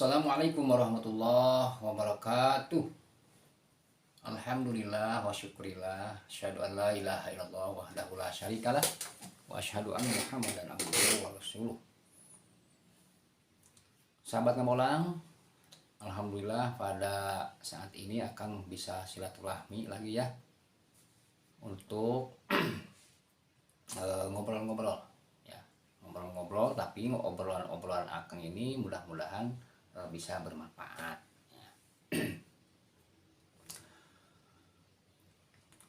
Assalamualaikum warahmatullahi wabarakatuh. Alhamdulillah wa syukurillah. Asyhadu an la ilaha illallah wahdahu la syarikalah wa asyhadu anna Muhammadan abduhu wa rasuluh. Sahabat Ngamolang, alhamdulillah pada saat ini akan bisa silaturahmi lagi ya untuk ngobrol-ngobrol ya. Ngobrol-ngobrol, tapi obrolan akan ini mudah-mudahan bisa bermanfaat ya.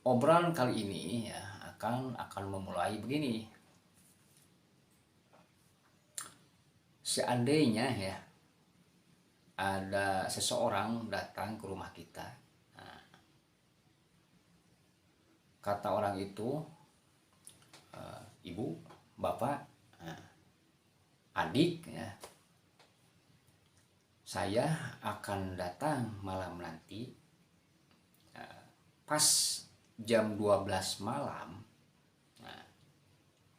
Obrolan kali ini ya akan memulai begini. Seandainya ya ada seseorang datang ke rumah kita, nah, kata orang itu ibu, bapak, adik ya, saya akan datang malam nanti pas jam 12 malam,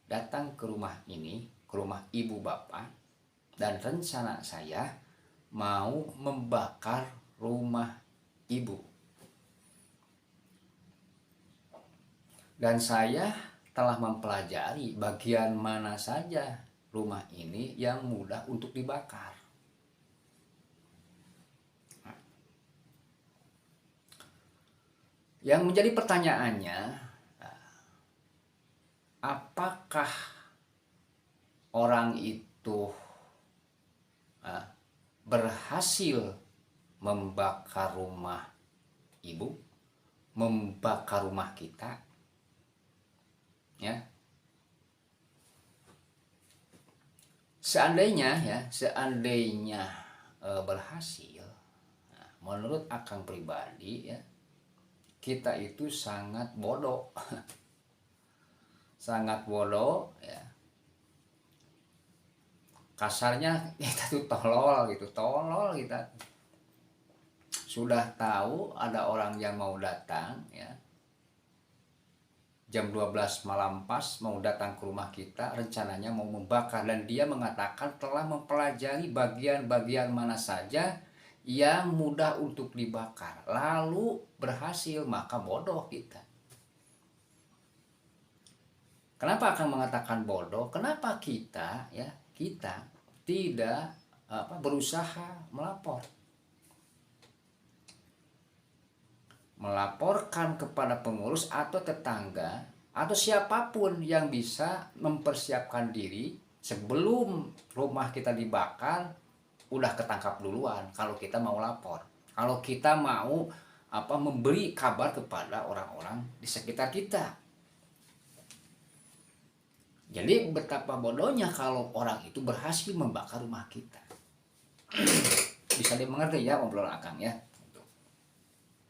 datang ke rumah ini, ke rumah ibu bapak, dan rencana saya mau membakar rumah ibu. Dan saya telah mempelajari bagian mana saja rumah ini yang mudah untuk dibakar. Yang menjadi pertanyaannya, apakah orang itu berhasil membakar rumah ibu, membakar rumah kita? Ya. Seandainya berhasil, menurut Akang pribadi ya, kita itu sangat bodoh. Sangat bodoh ya. Kasarnya kita tuh tolol kita. Sudah tahu ada orang yang mau datang ya. Jam 12 malam pas mau datang ke rumah kita, rencananya mau membakar, dan dia mengatakan telah mempelajari bagian-bagian mana saja yang mudah untuk dibakar, lalu berhasil. Maka bodoh kita. Kenapa akan mengatakan bodoh? Kenapa kita tidak berusaha melaporkan kepada pengurus atau tetangga atau siapapun yang bisa mempersiapkan diri sebelum rumah kita dibakar, udah ketangkap duluan kalau kita mau lapor, kalau kita mau memberi kabar kepada orang-orang di sekitar kita. Jadi betapa bodohnya kalau orang itu berhasil membakar rumah kita. Bisa dimengerti ya obrolan Akang ya.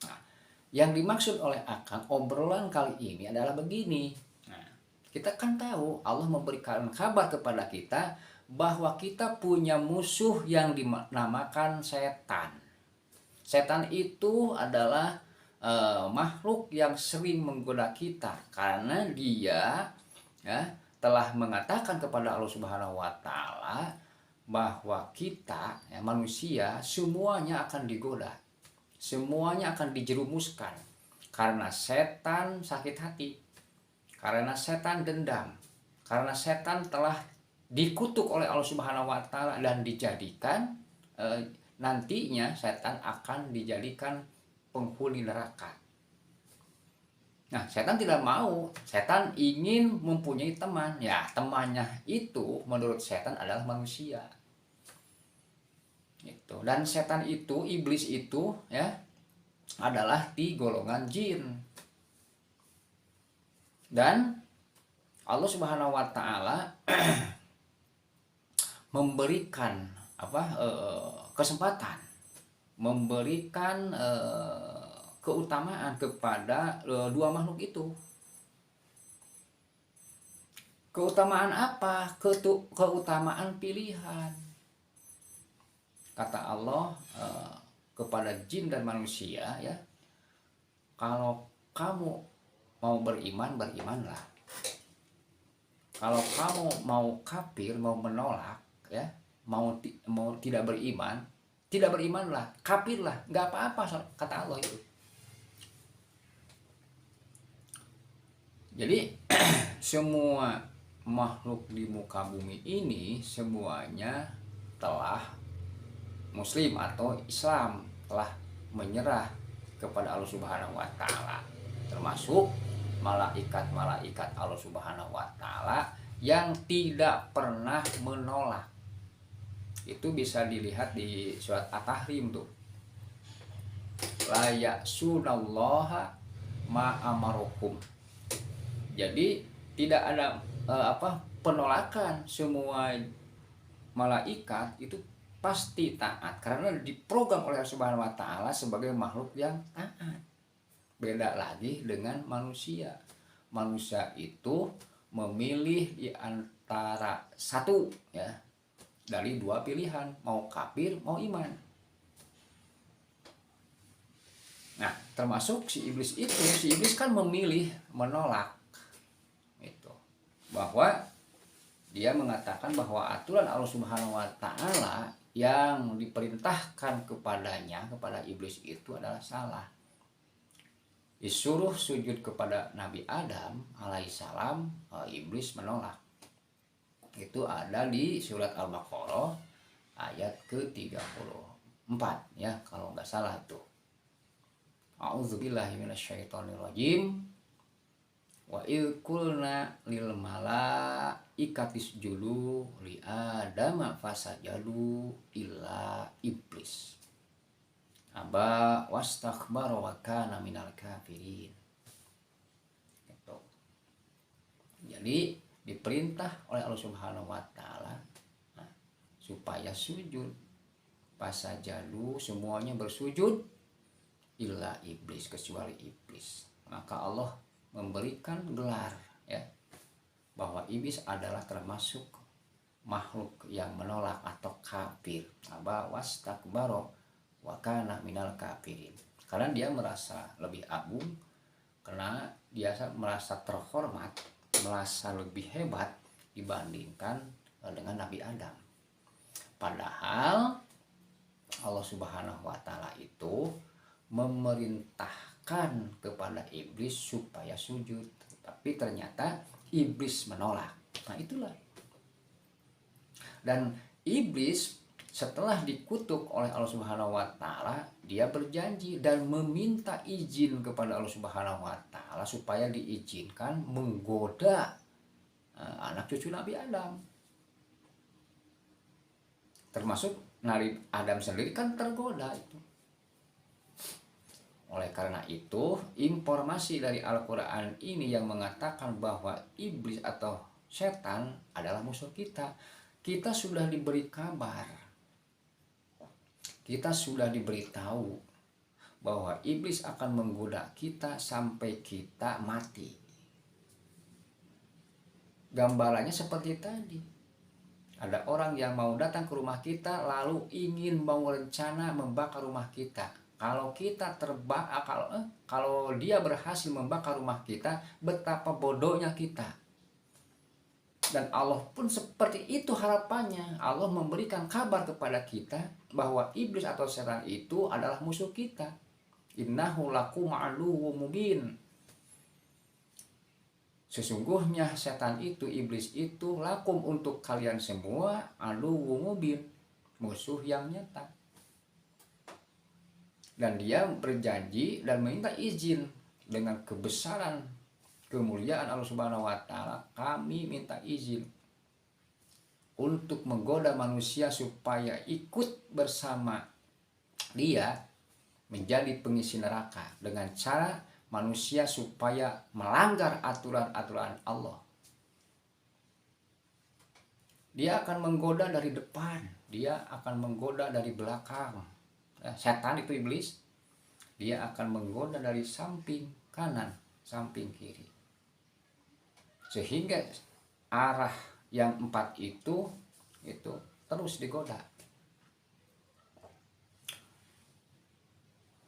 Nah, yang dimaksud oleh Akang obrolan kali ini adalah begini. Nah, kita kan tahu Allah memberikan kabar kepada kita bahwa kita punya musuh yang dinamakan setan. Setan itu adalah makhluk yang sering menggoda kita karena dia telah mengatakan kepada Allah Subhanahu wa taala bahwa kita manusia semuanya akan digoda. Semuanya akan dijerumuskan karena setan sakit hati, karena setan dendam, karena setan telah dikutuk oleh Allah Subhanahu wa taala dan dijadikan nantinya setan akan dijadikan penghuni neraka. Nah, setan tidak mau. Setan ingin mempunyai teman. Ya, temannya itu menurut setan adalah manusia. Gitu. Dan setan itu, iblis itu ya adalah di golongan jin. Dan Allah Subhanahu wa taala memberikan kesempatan, memberikan keutamaan kepada dua makhluk itu. Keutamaan apa? Keutamaan pilihan. Kata Allah kepada jin dan manusia ya, kalau kamu mau beriman, berimanlah. Kalau kamu mau kafir, mau menolak ya, mau tidak beriman, tidak berimanlah, kafirlah, nggak apa-apa kata Allah itu. Jadi semua makhluk di muka bumi ini semuanya telah muslim atau Islam, telah menyerah kepada Allah Subhanahu wa taala, termasuk malaikat-malaikat Allah Subhanahu wa taala yang tidak pernah menolak. Itu bisa dilihat di surat At-Tahrim tuh. La ya'sunallaha ma amarokum. Jadi tidak ada penolakan, semua malaikat itu pasti taat karena diprogram oleh Allah Subhanahu wa taala sebagai makhluk yang taat. Beda lagi dengan manusia. Manusia itu memilih di antara satu ya, dari dua pilihan, mau kafir mau iman. Nah, termasuk si iblis itu, si iblis kan memilih menolak itu, bahwa dia mengatakan bahwa aturan Allah Subhanahu wa taala yang diperintahkan kepadanya, kepada iblis itu adalah salah. Disuruh sujud kepada Nabi Adam alaihissalam, iblis menolak. Itu ada di surat Al-Baqarah ayat ke-34 ya, kalau nggak salah itu. A'udzubillahi minasyaitonirrajim. Wa idh qulna lil malaikati isjudu li adama fasajadu illa iblis aba wastakbara wa kana minal kafirin. Gitu. Jadi diperintah oleh Allah Subhanahu wa taala supaya sujud, fasajadu semuanya bersujud illa iblis, kecuali iblis. Maka Allah memberikan gelar ya, bahwa iblis adalah termasuk makhluk yang menolak atau kafir. Aba wastakbara wa kana minal kafirin. Karena dia merasa lebih agung, karena dia merasa terhormat, merasa lebih hebat dibandingkan dengan Nabi Adam. Padahal Allah Subhanahu wa taala itu memerintahkan kepada iblis supaya sujud, tapi ternyata iblis menolak. Nah itulah. Dan iblis setelah dikutuk oleh Allah Subhanahu wa taala, dia berjanji dan meminta izin kepada Allah Subhanahu wa taala supaya diizinkan menggoda anak cucu Nabi Adam. Termasuk Nabi Adam sendiri kan tergoda itu. Oleh karena itu, informasi dari Al-Quran ini yang mengatakan bahwa iblis atau setan adalah musuh kita. Kita sudah diberi kabar, kita sudah diberitahu bahwa iblis akan menggoda kita sampai kita mati. Gambarannya seperti tadi. Ada orang yang mau datang ke rumah kita lalu ingin mau rencana membakar rumah kita. Kalau kita kalau dia berhasil membakar rumah kita, betapa bodohnya kita. Dan Allah pun seperti itu harapannya. Allah memberikan kabar kepada kita bahwa iblis atau setan itu adalah musuh kita. Innahu lakum aduwwum mubin. Sesungguhnya setan itu, iblis itu lakum untuk kalian semua, aduwwum mubin, musuh yang nyata. Dan dia berjanji dan meminta izin dengan kebesaran kemuliaan Allah Subhanahu wa taala, kami minta izin untuk menggoda manusia supaya ikut bersama dia menjadi pengisi neraka dengan cara manusia supaya melanggar aturan-aturan Allah. Dia akan menggoda dari depan, dia akan menggoda dari belakang. Setan itu iblis, dia akan menggoda dari samping kanan, samping kiri, sehingga arah yang 4 itu terus digoda.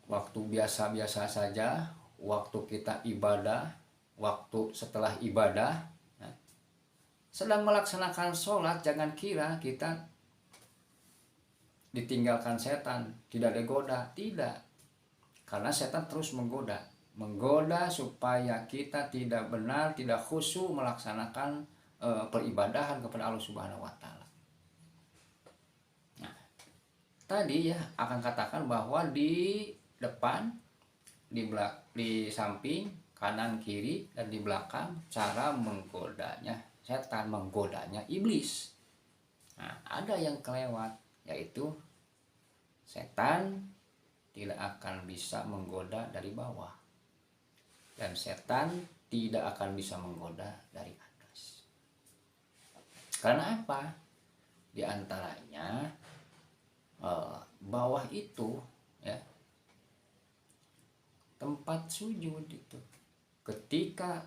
Waktu biasa-biasa saja, waktu kita ibadah, waktu setelah ibadah, sedang melaksanakan sholat, jangan kira kita ditinggalkan setan, tidak digoda, tidak. Karena setan terus menggoda supaya kita tidak benar, tidak khusyuk melaksanakan peribadahan kepada Allah Subhanahu wa taala. Nah, tadi ya akan katakan bahwa di depan, di samping, kanan kiri dan di belakang cara menggodanya setan, menggodanya iblis. Nah, ada yang kelewat, yaitu setan tidak akan bisa menggoda dari bawah dan setan tidak akan bisa menggoda dari atas. Karena apa? Di antaranya bawah itu ya tempat sujud itu. Ketika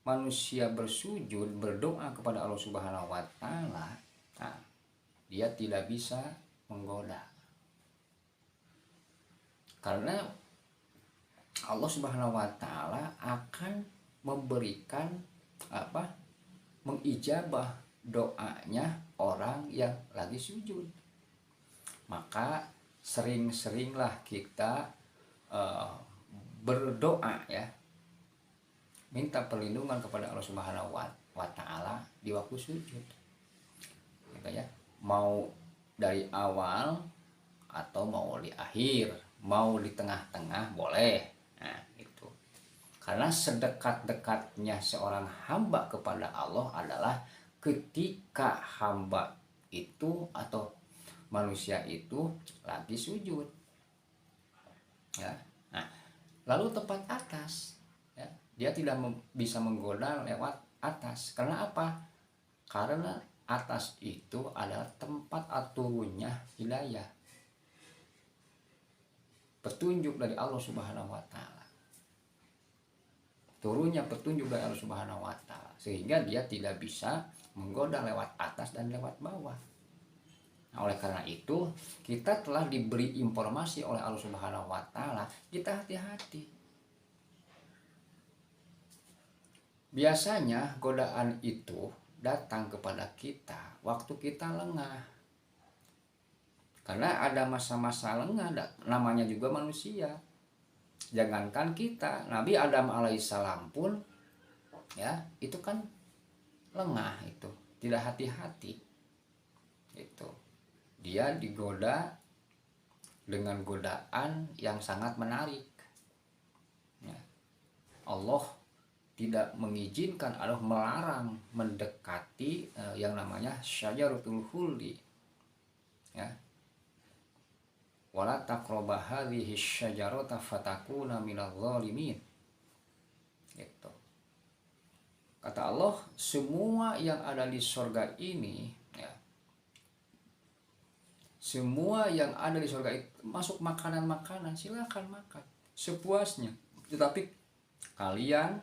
manusia bersujud, berdoa kepada Allah Subhanahu wa taala, nah, dia tidak bisa menggoda. Karena Allah Subhanahu wa taala akan memberikan mengijabah doanya orang yang lagi sujud. Maka sering-seringlah kita berdoa ya, minta perlindungan kepada Allah Subhanahu wa taala di waktu sujud. Gitu ya. Mau dari awal atau mau di akhir, mau di tengah-tengah boleh. Nah, itu. Karena sedekat-dekatnya seorang hamba kepada Allah adalah ketika hamba itu atau manusia itu lagi sujud. Ya. Nah, lalu tempat atas, ya, dia tidak bisa menggoda lewat atas. Karena apa? Karena atas itu adalah tempat turunnya hidayah, petunjuk dari Allah Subhanahu wa taala. Turunnya petunjuk dari Allah Subhanahu wa taala, sehingga dia tidak bisa menggoda lewat atas dan lewat bawah. Nah, oleh karena itu kita telah diberi informasi oleh Allah Subhanahu wa taala, kita hati-hati. Biasanya godaan itu datang kepada kita waktu kita lengah. Karena ada masa-masa lengah, namanya juga manusia. Jangankan kita, Nabi Adam alaihissalam pun ya itu kan lengah, itu tidak hati-hati. Itu dia digoda dengan godaan yang sangat menarik. Ya. Allah tidak mengizinkan, Allah melarang mendekati yang namanya syajaratul khuldi. Ya. Wala taqrabu hadhihi syajarata fatakuna minadh dhalimin. Gitu. Kata Allah, semua yang ada di surga ini ya, semua yang ada di surga itu masuk makanan-makanan, silakan makan sepuasnya. Tetapi kalian,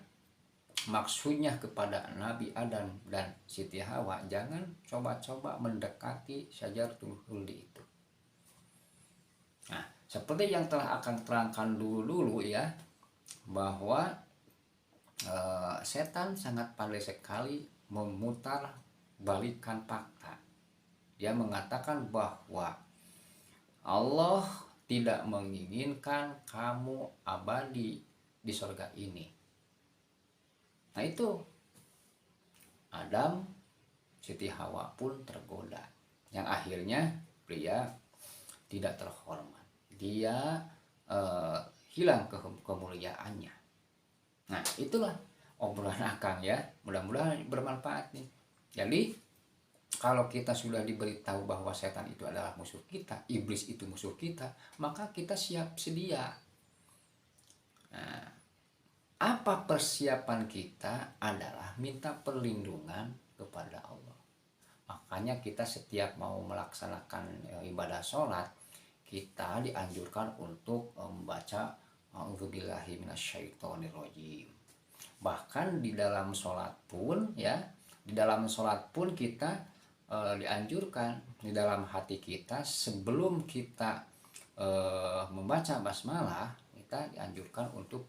maksudnya kepada Nabi Adam dan Siti Hawa, jangan coba-coba mendekati syajaratul khuldi itu. Nah, seperti yang telah akan terangkan dulu ya, bahwa setan sangat pandai sekali memutar balikan fakta. Dia mengatakan bahwa Allah tidak menginginkan kamu abadi di surga ini. Nah, itu Adam, Siti Hawa pun tergoda, yang akhirnya pria tidak terhormat, dia hilang kemuliaannya. Nah, itulah obrolan Akang ya, mudah-mudahan bermanfaat nih. Jadi kalau kita sudah diberitahu bahwa setan itu adalah musuh kita, iblis itu musuh kita, maka kita siap sedia. Nah, apa persiapan kita adalah minta perlindungan kepada Allah. Makanya kita setiap mau melaksanakan ibadah sholat, kita dianjurkan untuk membaca a'udzubillahi minasyaitonirrajim. Bahkan di dalam sholat pun ya, di dalam sholat pun kita dianjurkan di dalam hati kita sebelum kita membaca basmalah, kita dianjurkan untuk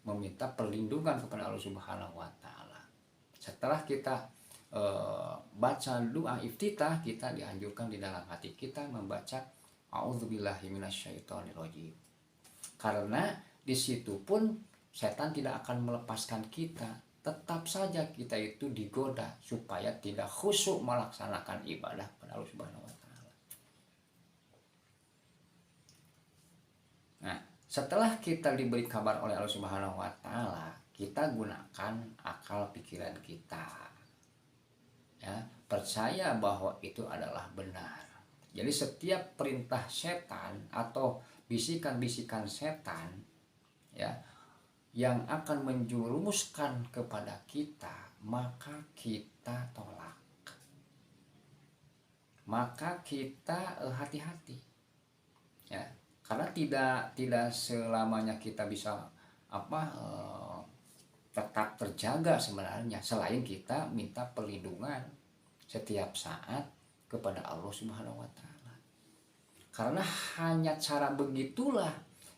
meminta perlindungan kepada Allah Subhanahu wa taala. Setelah kita baca doa iftitah, kita dianjurkan di dalam hati kita membaca A'udzubillahi minasyaitonirrajim. Karena di situ pun setan tidak akan melepaskan kita. Tetap saja kita itu digoda supaya tidak khusyuk melaksanakan ibadah pada Allah Subhanahu wa taala. Nah, setelah kita diberi kabar oleh Allah Subhanahu wa taala, kita gunakan akal pikiran kita. Ya, percaya bahwa itu adalah benar. Jadi setiap perintah setan atau bisikan-bisikan setan ya yang akan menjerumuskan kepada kita, maka kita tolak. Maka kita hati-hati. Ya, karena tidak selamanya kita bisa tetap terjaga sebenarnya, selain kita minta perlindungan setiap saat kepada Allah Subhanahu wa taala. Karena hanya cara begitulah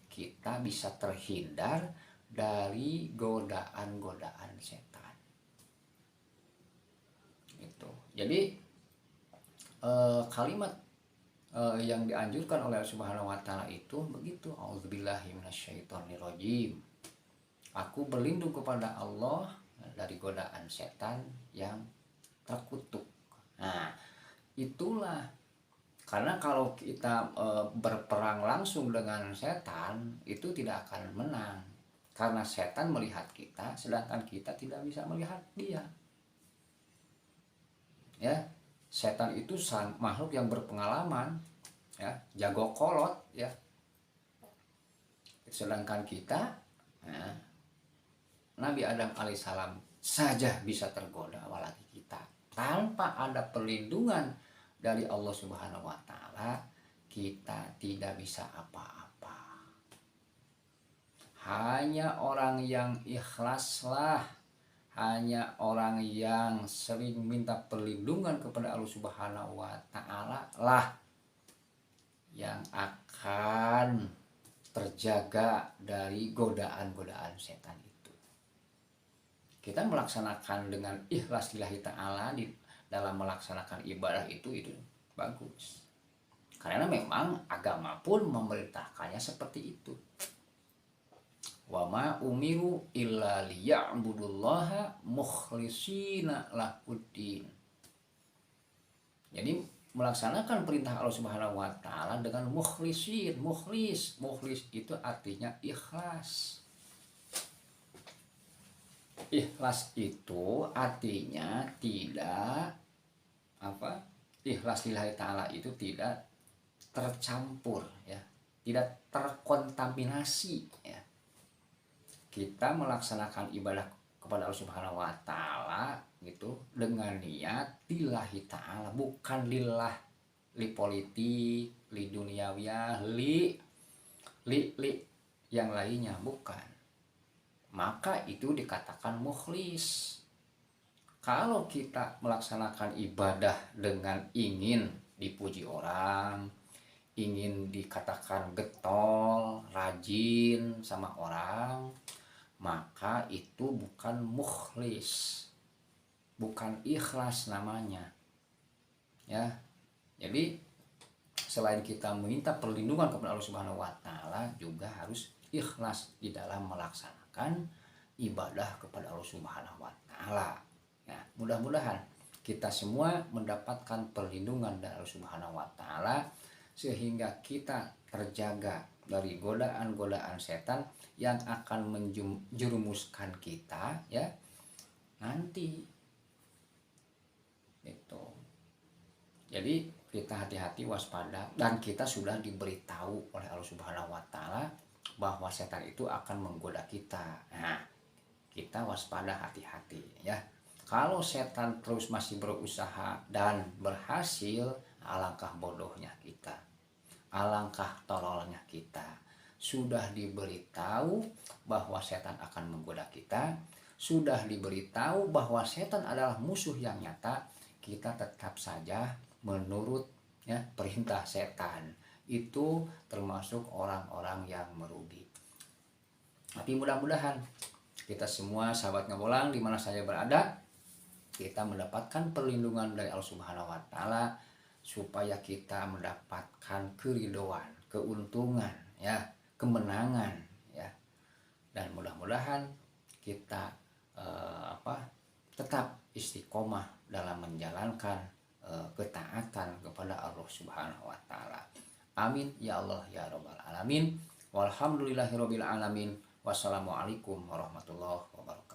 kita bisa terhindar dari godaan-godaan setan. Itu. Jadi kalimat yang dianjurkan oleh Allah Subhanahu wa taala itu begitu, auzubillahi minasyaitonirrajim. Aku berlindung kepada Allah dari godaan setan yang terkutuk. Nah, itulah karena kalau kita berperang langsung dengan setan itu tidak akan menang. Karena setan melihat kita sedangkan kita tidak bisa melihat dia. Ya, setan itu makhluk yang berpengalaman, ya, jago kolot, ya. Sedangkan kita, ya, Nabi Adam alaihissalam saja bisa tergoda, apalagi kita. Tanpa ada perlindungan dari Allah Subhanahu wa taala, kita tidak bisa apa-apa. Hanya orang yang ikhlaslah, hanya orang yang sering minta perlindungan kepada Allah Subhanahu wa taala lah yang akan terjaga dari godaan-godaan setan itu. Kita melaksanakan dengan ikhlas lillahi ta'ala dalam melaksanakan ibadah itu bagus. Karena memang agama pun memerintahkannya seperti itu. Wa ma umiru illa liya'budullaha mukhlishina lahuddin. Jadi melaksanakan perintah Allah Subhanahu wa taala dengan mukhlisin. Mukhlis itu artinya ikhlas. Ikhlas itu artinya tidak ikhlas lillahi ta'ala itu tidak tercampur, ya, tidak terkontaminasi, ya. Kita melaksanakan ibadah kepada Allah Subhanahu wa taala gitu dengan niat lillahi ta'ala, bukan lillah li politik, li duniawiyah, li yang lainnya, bukan. Maka itu dikatakan mukhlis. Kalau kita melaksanakan ibadah dengan ingin dipuji orang, ingin dikatakan getol, rajin sama orang, maka itu bukan mukhlis, bukan ikhlas namanya, ya. Jadi selain kita meminta perlindungan kepada Allah Subhanahu wa taala, juga harus ikhlas di dalam melaksanakan ibadah kepada Allah Subhanahu wa taala. Ya, mudah-mudahan kita semua mendapatkan perlindungan dari Allah Subhanahu wa taala sehingga kita terjaga dari godaan-godaan setan yang akan menjerumuskan kita, ya, nanti itu. Jadi kita hati-hati, waspada, dan kita sudah diberitahu oleh Allah Subhanahu wa taala bahwa setan itu akan menggoda kita. Nah, kita waspada, hati-hati, ya. Kalau setan terus masih berusaha dan berhasil, alangkah bodohnya kita, alangkah tololnya kita. Sudah diberitahu bahwa setan akan menggoda kita, sudah diberitahu bahwa setan adalah musuh yang nyata, kita tetap saja menurut, ya, perintah setan. Itu termasuk orang-orang yang merugi. Tapi mudah-mudahan kita semua sahabat Ngabolang di mana saja berada, kita mendapatkan perlindungan dari Allah Subhanahu wa taala supaya kita mendapatkan keridhaan, keuntungan, ya, kemenangan, ya. Dan mudah-mudahan kita tetap istiqomah dalam menjalankan ketaatan kepada Allah Subhanahu wa taala. Amin ya Allah ya rabbal alamin. Walhamdulillahirabbil alamin. Wassalamualaikum warahmatullahi wabarakatuh.